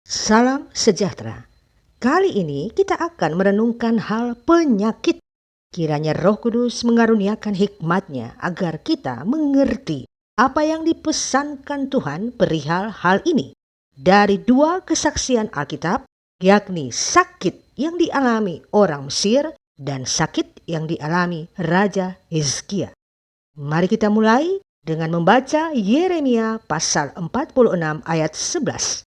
Salam sejahtera. Kali ini kita akan merenungkan hal penyakit. Kiranya Roh Kudus mengaruniakan hikmat-Nya agar kita mengerti apa yang dipesankan Tuhan perihal hal ini. Dari dua kesaksian Alkitab, yakni sakit yang dialami orang Mesir dan sakit yang dialami Raja Hizkia. Mari kita mulai dengan membaca Yeremia pasal 46 ayat 11.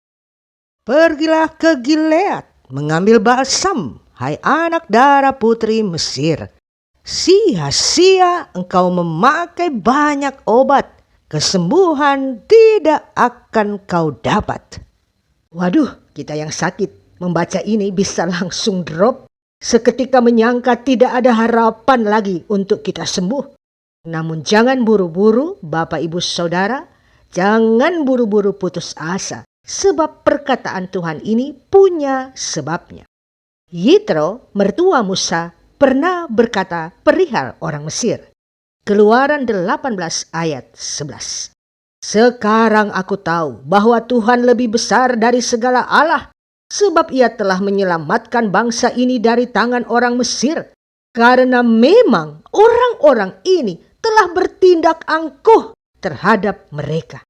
Pergilah ke Gilead, mengambil balsam, hai anak darah putri Mesir. Sia-sia engkau memakai banyak obat, kesembuhan tidak akan kau dapat. Waduh, kita yang sakit membaca ini bisa langsung drop. Seketika menyangka tidak ada harapan lagi untuk kita sembuh. Namun jangan buru-buru Bapak Ibu Saudara, jangan buru-buru putus asa. Sebab perkataan Tuhan ini punya sebabnya. Yitro, mertua Musa, pernah berkata perihal orang Mesir. Keluaran 18 ayat 11. Sekarang aku tahu bahwa Tuhan lebih besar dari segala Allah, sebab Ia telah menyelamatkan bangsa ini dari tangan orang Mesir. Karena memang orang-orang ini telah bertindak angkuh terhadap mereka.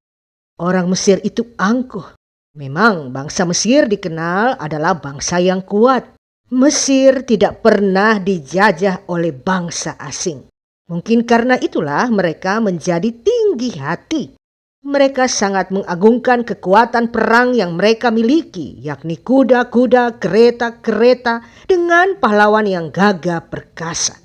Orang Mesir itu angkuh. Memang bangsa Mesir dikenal adalah bangsa yang kuat. Mesir tidak pernah dijajah oleh bangsa asing. Mungkin karena itulah mereka menjadi tinggi hati. Mereka sangat mengagungkan kekuatan perang yang mereka miliki, yakni kuda-kuda, kereta-kereta dengan pahlawan yang gagah perkasa.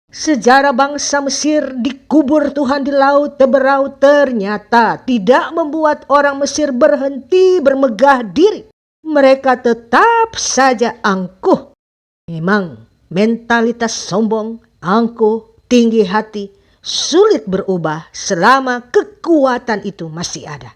Sejarah bangsa Mesir dikubur Tuhan di Laut Teberau ternyata tidak membuat orang Mesir berhenti bermegah diri. Mereka tetap saja angkuh. Memang mentalitas sombong, angkuh, tinggi hati sulit berubah selama kekuatan itu masih ada.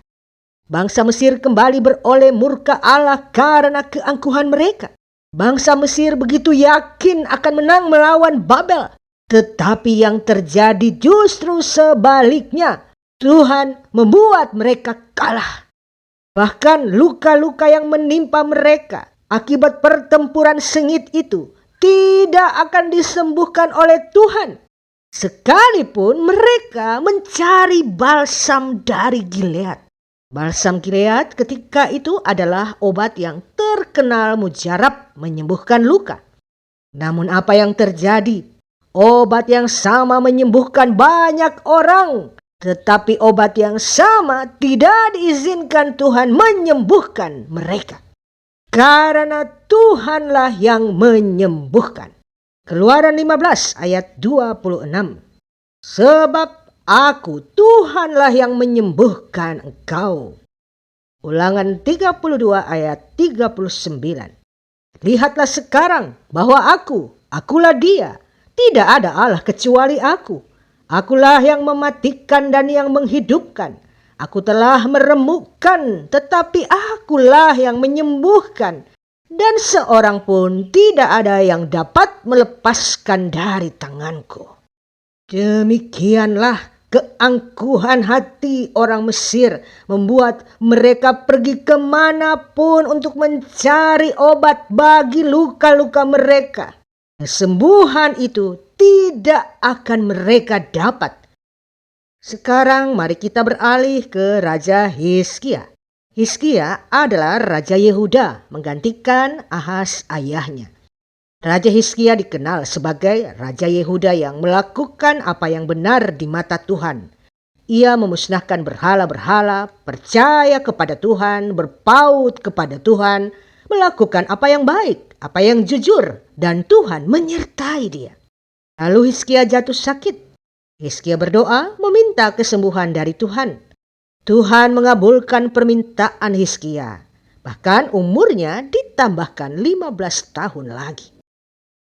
Bangsa Mesir kembali beroleh murka Allah karena keangkuhan mereka. Bangsa Mesir begitu yakin akan menang melawan Babel. Tetapi yang terjadi justru sebaliknya. Tuhan membuat mereka kalah. Bahkan luka-luka yang menimpa mereka akibat pertempuran sengit itu tidak akan disembuhkan oleh Tuhan. Sekalipun mereka mencari balsam dari Gilead. Balsam Gilead ketika itu adalah obat yang terkenal mujarab menyembuhkan luka. Namun apa yang terjadi? Obat yang sama menyembuhkan banyak orang, tetapi obat yang sama tidak diizinkan Tuhan menyembuhkan mereka. Karena Tuhanlah yang menyembuhkan. Keluaran 15 ayat 26. Sebab aku Tuhanlah yang menyembuhkan engkau. Ulangan 32 ayat 39. Lihatlah sekarang bahwa akulah Dia. Tidak ada Allah kecuali aku. Akulah yang mematikan dan yang menghidupkan. Aku telah meremukkan, tetapi akulah yang menyembuhkan. Dan seorang pun tidak ada yang dapat melepaskan dari tanganku. Demikianlah keangkuhan hati orang Mesir membuat mereka pergi kemanapun untuk mencari obat bagi luka-luka mereka. Kesembuhan itu tidak akan mereka dapat. Sekarang mari kita beralih ke Raja Hizkia. Hizkia adalah Raja Yehuda menggantikan Ahaz ayahnya. Raja Hizkia dikenal sebagai Raja Yehuda yang melakukan apa yang benar di mata Tuhan. Ia memusnahkan berhala-berhala, percaya kepada Tuhan, berpaut kepada Tuhan, melakukan apa yang baik, apa yang jujur, dan Tuhan menyertai dia. Lalu Hizkia jatuh sakit. Hizkia berdoa meminta kesembuhan dari Tuhan. Tuhan mengabulkan permintaan Hizkia. Bahkan umurnya ditambahkan 15 tahun lagi.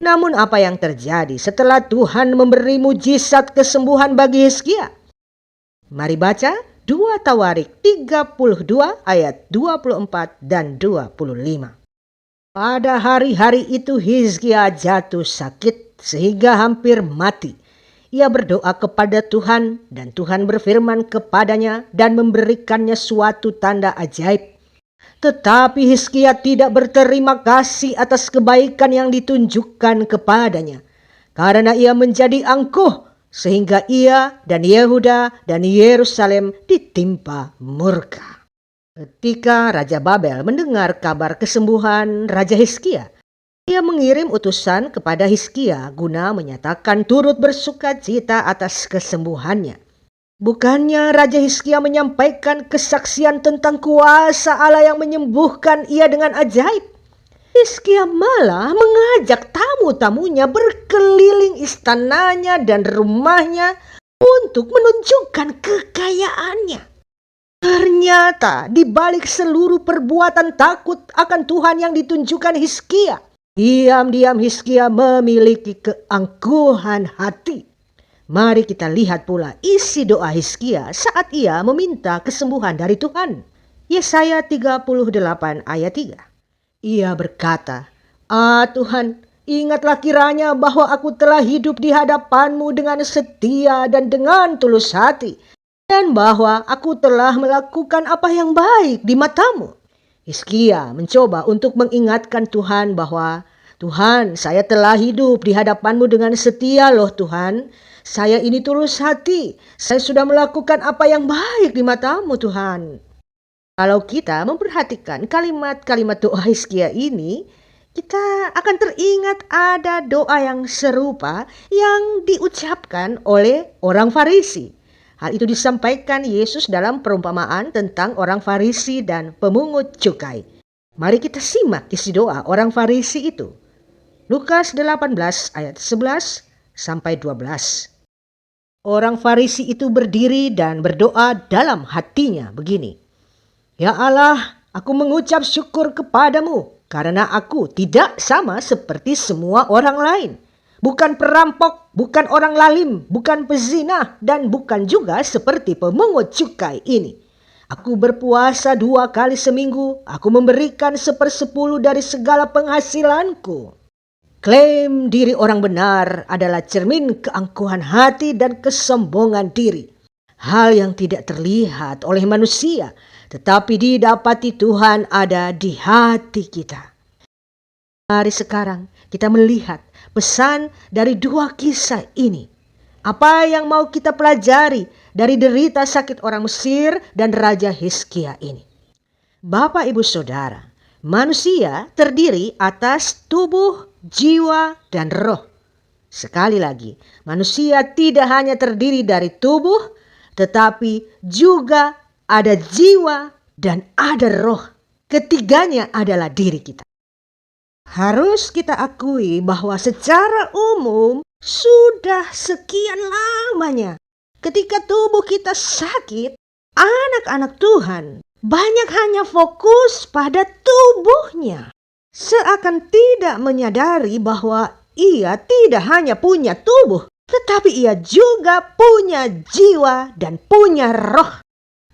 Namun apa yang terjadi setelah Tuhan memberi mujizat kesembuhan bagi Hizkia? Mari baca 2 Tawarik 32 ayat 24 dan 25. Pada hari-hari itu Hizkia jatuh sakit sehingga hampir mati. Ia berdoa kepada Tuhan dan Tuhan berfirman kepadanya dan memberikannya suatu tanda ajaib. Tetapi Hizkia tidak berterima kasih atas kebaikan yang ditunjukkan kepadanya, karena ia menjadi angkuh, sehingga ia dan Yehuda dan Yerusalem ditimpa murka. Ketika Raja Babel mendengar kabar kesembuhan Raja Hizkia, ia mengirim utusan kepada Hizkia guna menyatakan turut bersukacita atas kesembuhannya. Bukannya Raja Hizkia menyampaikan kesaksian tentang kuasa Allah yang menyembuhkan ia dengan ajaib. Hizkia malah mengajak tamu-tamunya berkeliling istananya dan rumahnya untuk menunjukkan kekayaannya. Ternyata di balik seluruh perbuatan takut akan Tuhan yang ditunjukkan Hizkia, diam-diam Hizkia memiliki keangkuhan hati. Mari kita lihat pula isi doa Hizkia saat ia meminta kesembuhan dari Tuhan. Yesaya 38 ayat 3. Ia berkata, Tuhan, ingatlah kiranya bahwa aku telah hidup di hadapan-Mu dengan setia dan dengan tulus hati, dan bahwa aku telah melakukan apa yang baik di mata-Mu. Hizkia mencoba untuk mengingatkan Tuhan bahwa, Tuhan, saya telah hidup di hadapan-Mu dengan setia loh Tuhan. Saya ini tulus hati. Saya sudah melakukan apa yang baik di mata-Mu Tuhan. Kalau kita memperhatikan kalimat-kalimat doa Hizkia ini, kita akan teringat ada doa yang serupa yang diucapkan oleh orang Farisi. Hal itu disampaikan Yesus dalam perumpamaan tentang orang Farisi dan pemungut cukai. Mari kita simak isi doa orang Farisi itu. Lukas 18 ayat 11 sampai 12. Orang Farisi itu berdiri dan berdoa dalam hatinya begini. Ya Allah, aku mengucap syukur kepadamu karena aku tidak sama seperti semua orang lain. Bukan perampok, bukan orang lalim, bukan pezina, dan bukan juga seperti pemungut cukai ini. Aku berpuasa 2 kali seminggu, aku memberikan 1/10 dari segala penghasilanku. Klaim diri orang benar adalah cermin keangkuhan hati dan kesombongan diri. Hal yang tidak terlihat oleh manusia, tetapi didapati Tuhan ada di hati kita. Hari sekarang kita melihat pesan dari 2 kisah ini. Apa yang mau kita pelajari dari derita sakit orang Mesir dan Raja Hizkia ini? Bapak, Ibu, Saudara, manusia terdiri atas tubuh, jiwa, dan roh. Sekali lagi, manusia tidak hanya terdiri dari tubuh, tetapi juga ada jiwa dan ada roh. Ketiganya adalah diri kita. Harus kita akui bahwa secara umum sudah sekian lamanya ketika tubuh kita sakit, anak-anak Tuhan banyak hanya fokus pada tubuhnya. Seakan tidak menyadari bahwa ia tidak hanya punya tubuh, tetapi ia juga punya jiwa dan punya roh.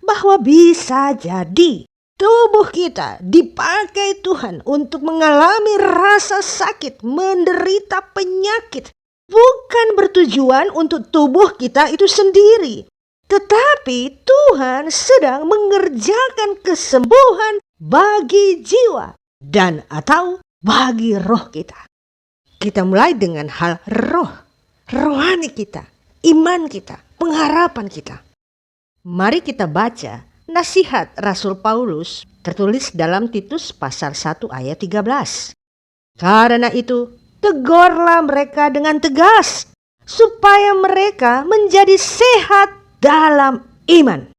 Bahwa bisa jadi tubuh kita dipakai Tuhan untuk mengalami rasa sakit, menderita penyakit. Bukan bertujuan untuk tubuh kita itu sendiri. Tetapi Tuhan sedang mengerjakan kesembuhan bagi jiwa dan atau bagi roh kita. Kita mulai dengan hal roh, rohani kita, iman kita, pengharapan kita. Mari kita baca nasihat Rasul Paulus tertulis dalam Titus pasal 1 ayat 13. Karena itu, tegurlah mereka dengan tegas, supaya mereka menjadi sehat dalam iman.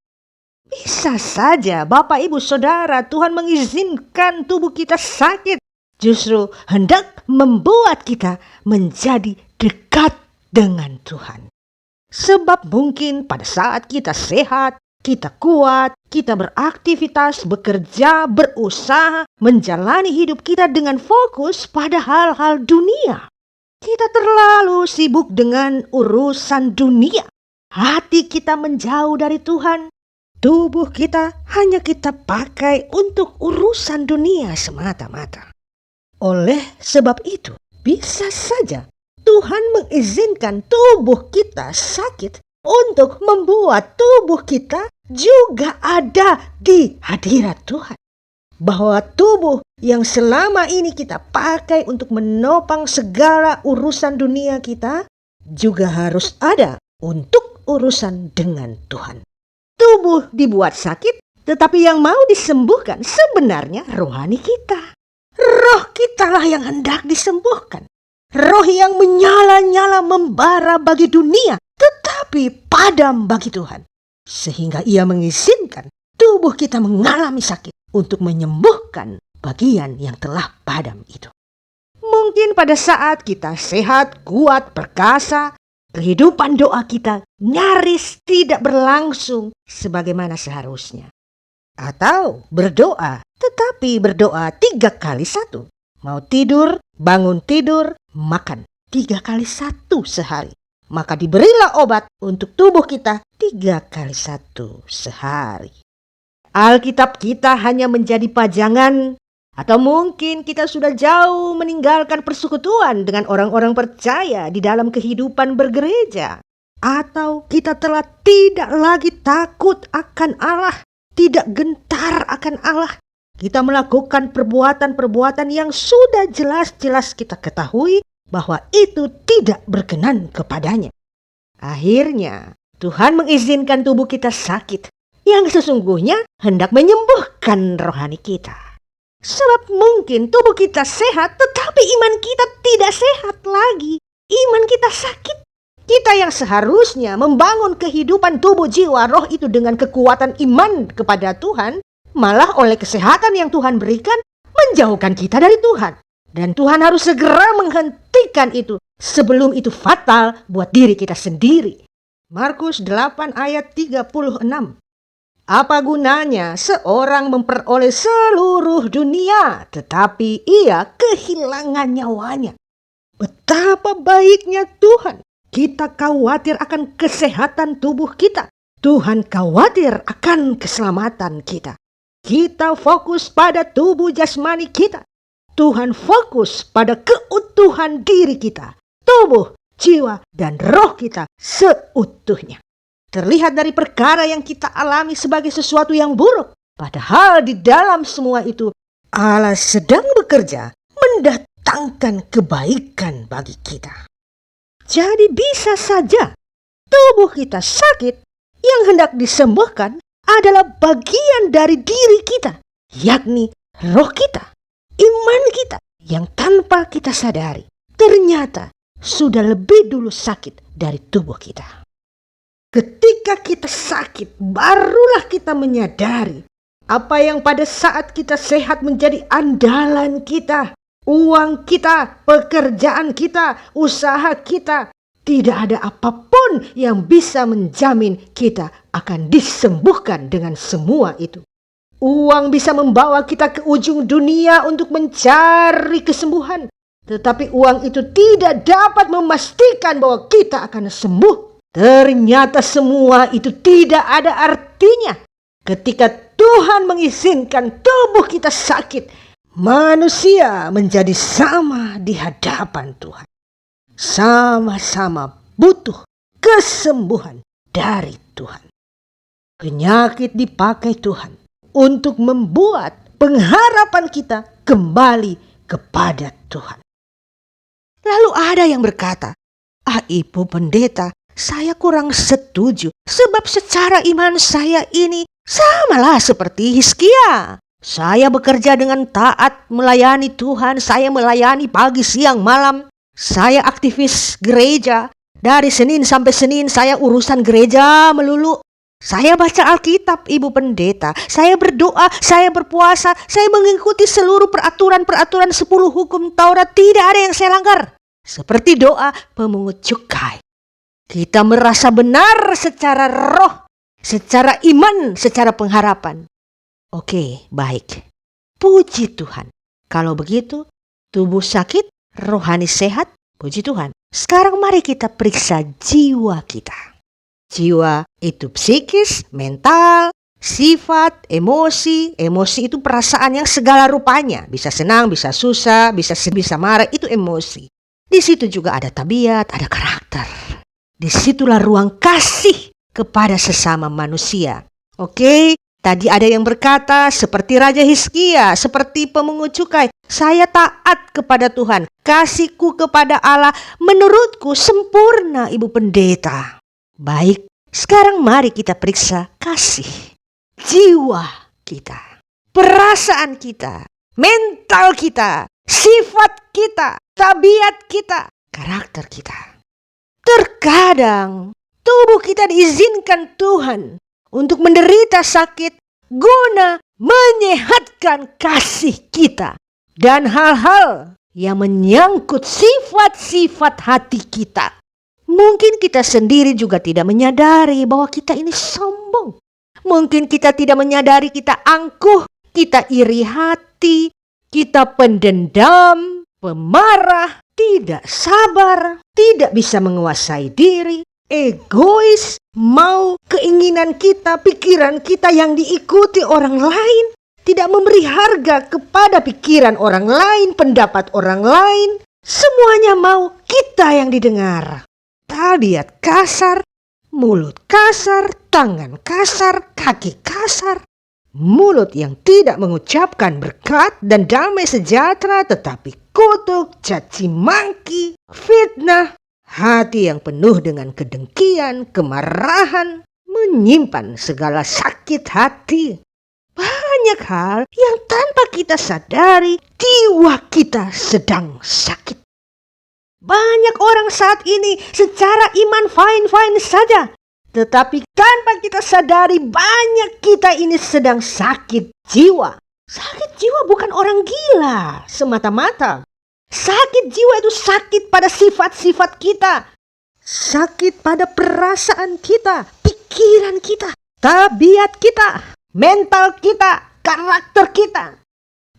Bisa saja Bapak, Ibu, Saudara, Tuhan mengizinkan tubuh kita sakit, justru hendak membuat kita menjadi dekat dengan Tuhan. Sebab mungkin pada saat kita sehat, kita kuat, kita beraktivitas, bekerja, berusaha, menjalani hidup kita dengan fokus pada hal-hal dunia. Kita terlalu sibuk dengan urusan dunia. Hati kita menjauh dari Tuhan. Tubuh kita hanya kita pakai untuk urusan dunia semata-mata. Oleh sebab itu, bisa saja Tuhan mengizinkan tubuh kita sakit untuk membuat tubuh kita juga ada di hadirat Tuhan. bahwa tubuh yang selama ini kita pakai untuk menopang segala urusan dunia kita juga harus ada untuk urusan dengan Tuhan. Tubuh dibuat sakit, tetapi yang mau disembuhkan sebenarnya rohani kita. Roh kitalah yang hendak disembuhkan. Roh yang menyala-nyala membara bagi dunia, tetapi padam bagi Tuhan. Sehingga ia mengizinkan tubuh kita mengalami sakit untuk menyembuhkan bagian yang telah padam itu. Mungkin pada saat kita sehat, kuat, perkasa, kehidupan doa kita nyaris tidak berlangsung sebagaimana seharusnya. Atau berdoa, tetapi berdoa 3 kali 1. Mau tidur, bangun tidur, makan 3 kali 1 sehari. Maka diberilah obat untuk tubuh kita 3 kali 1 sehari. Alkitab kita hanya menjadi pajangan, atau mungkin kita sudah jauh meninggalkan persekutuan dengan orang-orang percaya di dalam kehidupan bergereja. Atau kita telah tidak lagi takut akan Allah, tidak gentar akan Allah. Kita melakukan perbuatan-perbuatan yang sudah jelas-jelas kita ketahui bahwa itu tidak berkenan kepadanya. Akhirnya Tuhan mengizinkan tubuh kita sakit yang sesungguhnya hendak menyembuhkan rohani kita. Sebab mungkin tubuh kita sehat tetapi iman kita tidak sehat lagi. Iman kita sakit. Kita yang seharusnya membangun kehidupan tubuh jiwa roh itu dengan kekuatan iman kepada Tuhan, malah oleh kesehatan yang Tuhan berikan menjauhkan kita dari Tuhan. Dan Tuhan harus segera menghentikan itu sebelum itu fatal buat diri kita sendiri. Markus 8 ayat 36. Apa gunanya seorang memperoleh seluruh dunia tetapi ia kehilangan nyawanya? Betapa baiknya Tuhan. Kita khawatir akan kesehatan tubuh kita. Tuhan khawatir akan keselamatan kita. Kita fokus pada tubuh jasmani kita. Tuhan fokus pada keutuhan diri kita. Tubuh, jiwa, dan roh kita seutuhnya. Terlihat dari perkara yang kita alami sebagai sesuatu yang buruk. Padahal di dalam semua itu Allah sedang bekerja mendatangkan kebaikan bagi kita. Jadi bisa saja tubuh kita sakit, yang hendak disembuhkan adalah bagian dari diri kita, yakni roh kita, iman kita yang tanpa kita sadari ternyata sudah lebih dulu sakit dari tubuh kita. Ketika kita sakit, barulah kita menyadari apa yang pada saat kita sehat menjadi andalan kita. Uang kita, pekerjaan kita, usaha kita. Tidak ada apapun yang bisa menjamin kita akan disembuhkan dengan semua itu. Uang bisa membawa kita ke ujung dunia untuk mencari kesembuhan. Tetapi uang itu tidak dapat memastikan bahwa kita akan sembuh. Ternyata semua itu tidak ada artinya. Ketika Tuhan mengizinkan tubuh kita sakit, manusia menjadi sama di hadapan Tuhan. Sama-sama butuh kesembuhan dari Tuhan. Penyakit dipakai Tuhan untuk membuat pengharapan kita kembali kepada Tuhan. Lalu ada yang berkata, Ibu Pendeta, saya kurang setuju sebab secara iman saya ini samalah seperti Hizkia. Saya bekerja dengan taat melayani Tuhan, saya melayani pagi, siang, malam. Saya aktivis gereja, dari Senin sampai Senin saya urusan gereja melulu. Saya baca Alkitab, Ibu Pendeta. Saya berdoa, saya berpuasa, saya mengikuti seluruh peraturan-peraturan 10 hukum Taurat. Tidak ada yang saya langgar. Seperti doa pemungut cukai. Kita merasa benar secara roh, secara iman, secara pengharapan. Oke, baik. Puji Tuhan. Kalau begitu, tubuh sakit, rohani sehat, puji Tuhan. Sekarang mari kita periksa jiwa kita. Jiwa itu psikis, mental, sifat, emosi. Emosi itu perasaan yang segala rupanya. Bisa senang, bisa susah, bisa marah, itu emosi. Di situ juga ada tabiat, ada karakter. Disitulah ruang kasih kepada sesama manusia. Oke? Tadi ada yang berkata seperti Raja Hizkia, seperti pemungut cukai, saya taat kepada Tuhan, kasihku kepada Allah menurutku sempurna, Ibu Pendeta. Baik, sekarang mari kita periksa kasih. Jiwa kita, perasaan kita, mental kita, sifat kita, tabiat kita, karakter kita. Terkadang tubuh kita diizinkan Tuhan untuk menderita sakit guna menyehatkan kasih kita dan hal-hal yang menyangkut sifat-sifat hati kita. Mungkin kita sendiri juga tidak menyadari bahwa kita ini sombong. Mungkin kita tidak menyadari kita angkuh, kita iri hati, kita pendendam, pemarah, tidak sabar, tidak bisa menguasai diri, egois, mau keinginan kita, pikiran kita yang diikuti orang lain, tidak memberi harga kepada pikiran orang lain, pendapat orang lain. Semuanya mau kita yang didengar. Tabiat kasar, mulut kasar, tangan kasar, kaki kasar. Mulut yang tidak mengucapkan berkat dan damai sejahtera, tetapi kutuk, caci maki, fitnah. Hati yang penuh dengan kedengkian, kemarahan, menyimpan segala sakit hati. Banyak hal yang tanpa kita sadari, jiwa kita sedang sakit. Banyak orang saat ini secara iman fine-fine saja. Tetapi tanpa kita sadari, banyak kita ini sedang sakit jiwa. Sakit jiwa bukan orang gila semata-mata. Sakit jiwa itu sakit pada sifat-sifat kita. Sakit pada perasaan kita, pikiran kita, tabiat kita, mental kita, karakter kita.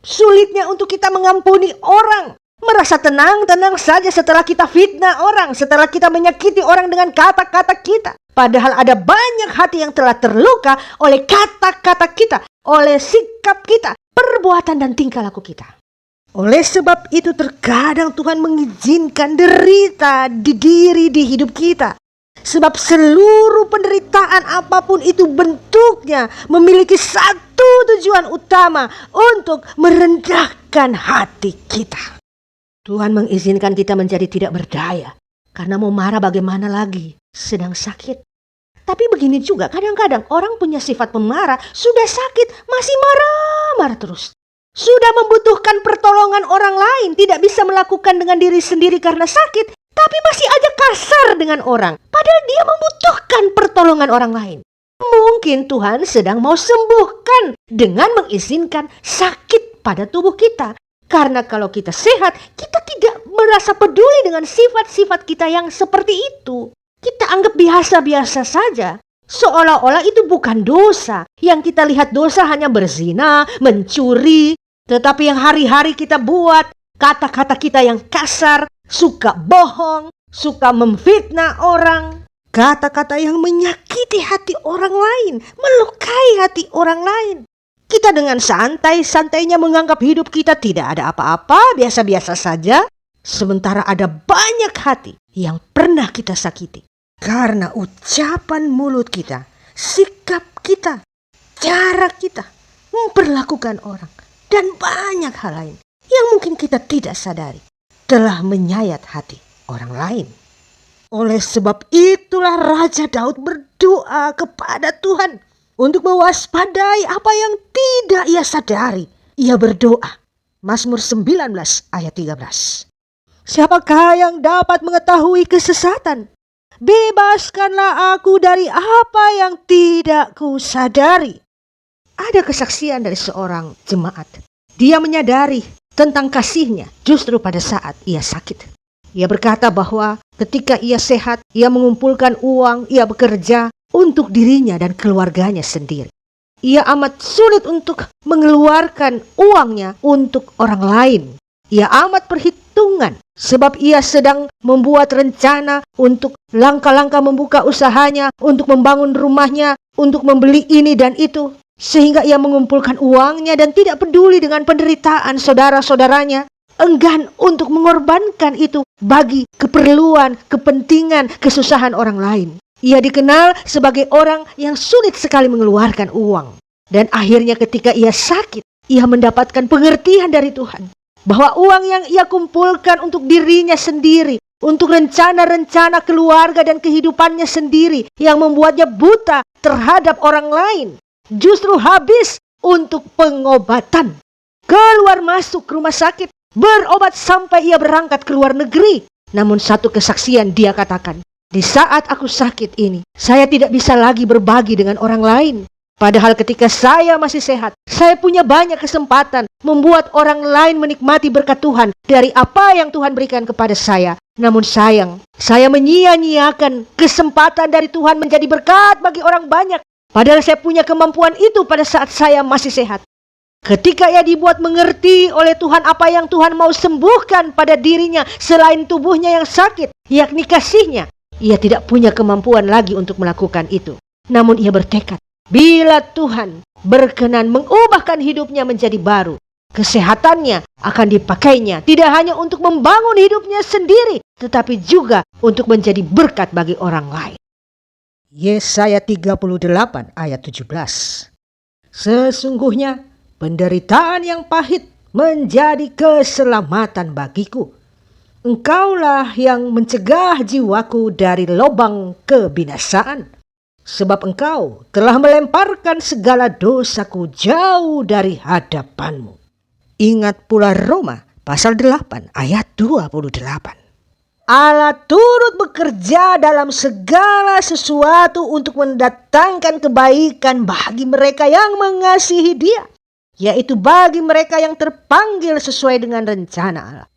Sulitnya untuk kita mengampuni orang. Merasa tenang-tenang saja setelah kita fitnah orang, setelah kita menyakiti orang dengan kata-kata kita. Padahal ada banyak hati yang telah terluka oleh kata-kata kita, oleh sikap kita, perbuatan dan tingkah laku kita. Oleh sebab itu terkadang Tuhan mengizinkan derita di hidup kita. Sebab seluruh penderitaan apapun itu bentuknya memiliki satu tujuan utama, untuk merendahkan hati kita. Tuhan mengizinkan kita menjadi tidak berdaya. Karena mau marah bagaimana lagi, sedang sakit. Tapi begini juga, kadang-kadang orang punya sifat pemarah, sudah sakit masih marah-marah terus. Sudah membutuhkan pertolongan orang lain, tidak bisa melakukan dengan diri sendiri karena sakit, tapi masih aja kasar dengan orang. Padahal dia membutuhkan pertolongan orang lain. Mungkin Tuhan sedang mau sembuhkan dengan mengizinkan sakit pada tubuh kita. Karena kalau kita sehat, kita tidak merasa peduli dengan sifat-sifat kita yang seperti itu. Kita anggap biasa-biasa saja. Seolah-olah itu bukan dosa. Yang kita lihat dosa hanya berzina, mencuri. Tetapi yang hari-hari kita buat, kata-kata kita yang kasar, suka bohong, suka memfitnah orang. Kata-kata yang menyakiti hati orang lain, melukai hati orang lain. Kita dengan santai-santainya menganggap hidup kita tidak ada apa-apa, biasa-biasa saja. Sementara ada banyak hati yang pernah kita sakiti. Karena ucapan mulut kita, sikap kita, cara kita memperlakukan orang, dan banyak hal lain yang mungkin kita tidak sadari telah menyayat hati orang lain. Oleh sebab itulah Raja Daud berdoa kepada Tuhan untuk mewaspadai apa yang tidak ia sadari. Ia berdoa, Mazmur 19 ayat 13. Siapakah yang dapat mengetahui kesesatan? Bebaskanlah aku dari apa yang tidak kusadari. Ada kesaksian dari seorang jemaat. Dia menyadari tentang kasihnya justru pada saat ia sakit. Ia berkata bahwa ketika ia sehat, ia mengumpulkan uang, ia bekerja untuk dirinya dan keluarganya sendiri. Ia amat sulit untuk mengeluarkan uangnya untuk orang lain. Ia amat perhitungan sebab ia sedang membuat rencana untuk langkah-langkah membuka usahanya, untuk membangun rumahnya, untuk membeli ini dan itu. Sehingga ia mengumpulkan uangnya dan tidak peduli dengan penderitaan saudara-saudaranya. Enggan untuk mengorbankan itu bagi keperluan, kepentingan, kesusahan orang lain. Ia dikenal sebagai orang yang sulit sekali mengeluarkan uang. Dan akhirnya ketika ia sakit, ia mendapatkan pengertian dari Tuhan. Bahwa uang yang ia kumpulkan untuk dirinya sendiri, untuk rencana-rencana keluarga dan kehidupannya sendiri yang membuatnya buta terhadap orang lain, justru habis untuk pengobatan. Keluar masuk rumah sakit, berobat sampai ia berangkat ke luar negeri. Namun satu kesaksian dia katakan, di saat aku sakit ini, saya tidak bisa lagi berbagi dengan orang lain. Padahal ketika saya masih sehat, saya punya banyak kesempatan membuat orang lain menikmati berkat Tuhan dari apa yang Tuhan berikan kepada saya. Namun sayang, saya menyia-nyiakan kesempatan dari Tuhan menjadi berkat bagi orang banyak. Padahal saya punya kemampuan itu pada saat saya masih sehat. Ketika ia dibuat mengerti oleh Tuhan apa yang Tuhan mau sembuhkan pada dirinya selain tubuhnya yang sakit, yakni kasihnya, ia tidak punya kemampuan lagi untuk melakukan itu. Namun ia bertekad, bila Tuhan berkenan mengubahkan hidupnya menjadi baru, kesehatannya akan dipakainya tidak hanya untuk membangun hidupnya sendiri, tetapi juga untuk menjadi berkat bagi orang lain. Yesaya 38 ayat 17. Sesungguhnya penderitaan yang pahit menjadi keselamatan bagiku. Engkaulah yang mencegah jiwaku dari lubang kebinasaan. Sebab engkau telah melemparkan segala dosaku jauh dari hadapanmu. Ingat pula Roma pasal 8 ayat 28. Allah turut bekerja dalam segala sesuatu untuk mendatangkan kebaikan bagi mereka yang mengasihi Dia, yaitu bagi mereka yang terpanggil sesuai dengan rencana Allah.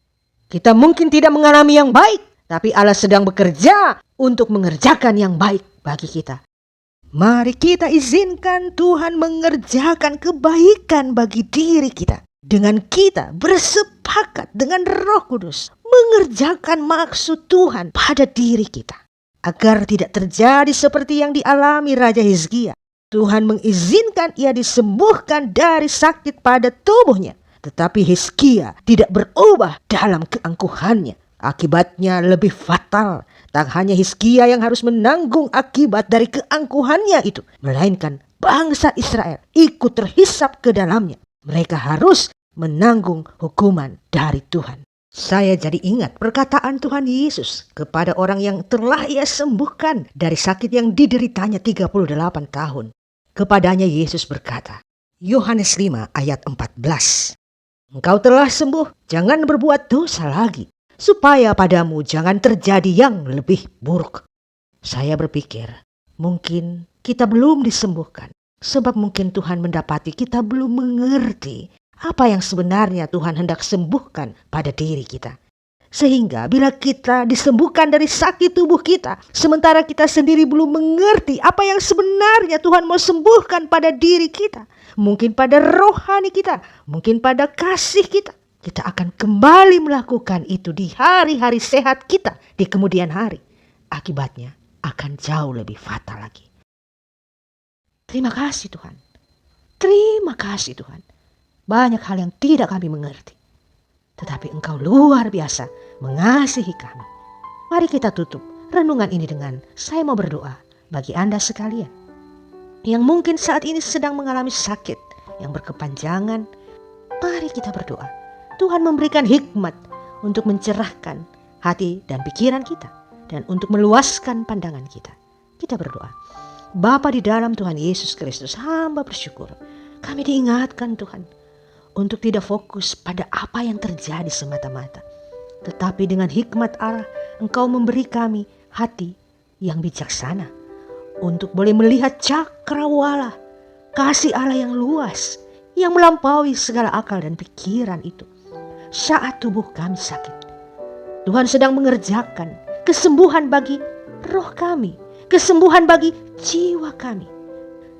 Kita mungkin tidak mengalami yang baik, tapi Allah sedang bekerja untuk mengerjakan yang baik bagi kita. Mari kita izinkan Tuhan mengerjakan kebaikan bagi diri kita. Dengan kita bersepakat dengan Roh Kudus mengerjakan maksud Tuhan pada diri kita. Agar tidak terjadi seperti yang dialami Raja Hizkia. Tuhan mengizinkan ia disembuhkan dari sakit pada tubuhnya. Tetapi Hizkia tidak berubah dalam keangkuhannya. Akibatnya lebih fatal. Tak hanya Hizkia yang harus menanggung akibat dari keangkuhannya itu, melainkan bangsa Israel ikut terhisap ke dalamnya. Mereka harus menanggung hukuman dari Tuhan. Saya jadi ingat perkataan Tuhan Yesus kepada orang yang telah ia sembuhkan dari sakit yang dideritanya 38 tahun. Kepadanya Yesus berkata, Yohanes 5 ayat 14. Engkau telah sembuh, jangan berbuat dosa lagi, supaya padamu jangan terjadi yang lebih buruk. Saya berpikir, mungkin kita belum disembuhkan, sebab mungkin Tuhan mendapati kita belum mengerti apa yang sebenarnya Tuhan hendak sembuhkan pada diri kita. Sehingga bila kita disembuhkan dari sakit tubuh kita, sementara kita sendiri belum mengerti apa yang sebenarnya Tuhan mau sembuhkan pada diri kita, mungkin pada rohani kita, mungkin pada kasih kita, kita akan kembali melakukan itu di hari-hari sehat kita di kemudian hari. Akibatnya akan jauh lebih fatal lagi. Terima kasih Tuhan. Terima kasih Tuhan. Banyak hal yang tidak kami mengerti. Tetapi Engkau luar biasa mengasihi kami. Mari kita tutup renungan ini dengan saya mau berdoa bagi Anda sekalian. Yang mungkin saat ini sedang mengalami sakit yang berkepanjangan. Mari kita berdoa. Tuhan memberikan hikmat untuk mencerahkan hati dan pikiran kita. Dan untuk meluaskan pandangan kita. Kita berdoa. Bapa di dalam Tuhan Yesus Kristus, hamba bersyukur. Kami diingatkan Tuhan. Untuk tidak fokus pada apa yang terjadi semata-mata. Tetapi dengan hikmat Allah, Engkau memberi kami hati yang bijaksana. Untuk boleh melihat cakrawala, kasih Allah yang luas, yang melampaui segala akal dan pikiran itu. Saat tubuh kami sakit, Tuhan sedang mengerjakan kesembuhan bagi roh kami, kesembuhan bagi jiwa kami.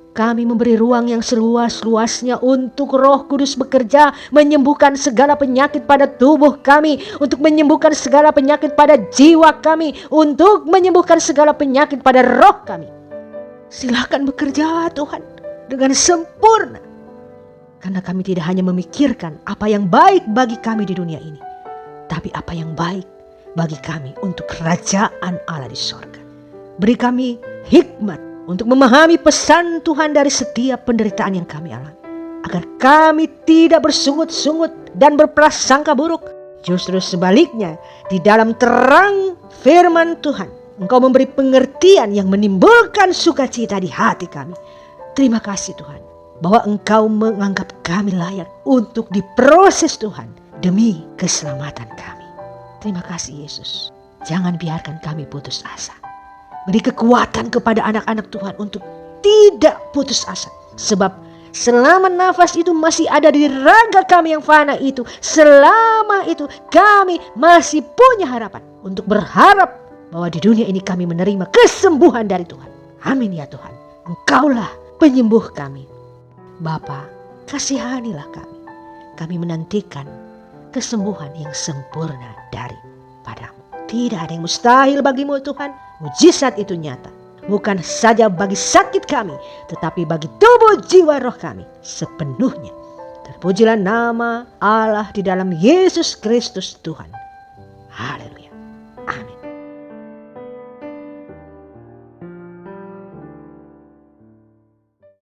Kami memberi ruang yang seluas-luasnya untuk Roh Kudus bekerja, menyembuhkan segala penyakit pada tubuh kami, untuk menyembuhkan segala penyakit pada jiwa kami, untuk menyembuhkan segala penyakit pada roh kami. Silakan bekerja Tuhan dengan sempurna. Karena kami tidak hanya memikirkan apa yang baik bagi kami di dunia ini, tapi apa yang baik bagi kami untuk kerajaan Allah di sorga. Beri kami hikmat untuk memahami pesan Tuhan dari setiap penderitaan yang kami alami. Agar kami tidak bersungut-sungut dan berprasangka buruk. Justru sebaliknya, di dalam terang firman Tuhan, Engkau memberi pengertian yang menimbulkan sukacita di hati kami. Terima kasih Tuhan, bahwa Engkau menganggap kami layak untuk diproses Tuhan demi keselamatan kami. Terima kasih Yesus. Jangan biarkan kami putus asa. Beri kekuatan kepada anak-anak Tuhan untuk tidak putus asa. Sebab selama nafas itu masih ada di raga kami yang fana itu, selama itu kami masih punya harapan untuk berharap bahwa di dunia ini kami menerima kesembuhan dari Tuhan. Amin ya Tuhan. Engkaulah penyembuh kami. Bapa, kasihanilah kami. Kami menantikan kesembuhan yang sempurna daripadamu. Tidak ada yang mustahil bagimu Tuhan. Mujizat itu nyata. Bukan saja bagi sakit kami, tetapi bagi tubuh jiwa roh kami sepenuhnya. Terpujilah nama Allah di dalam Yesus Kristus Tuhan. Haleluya.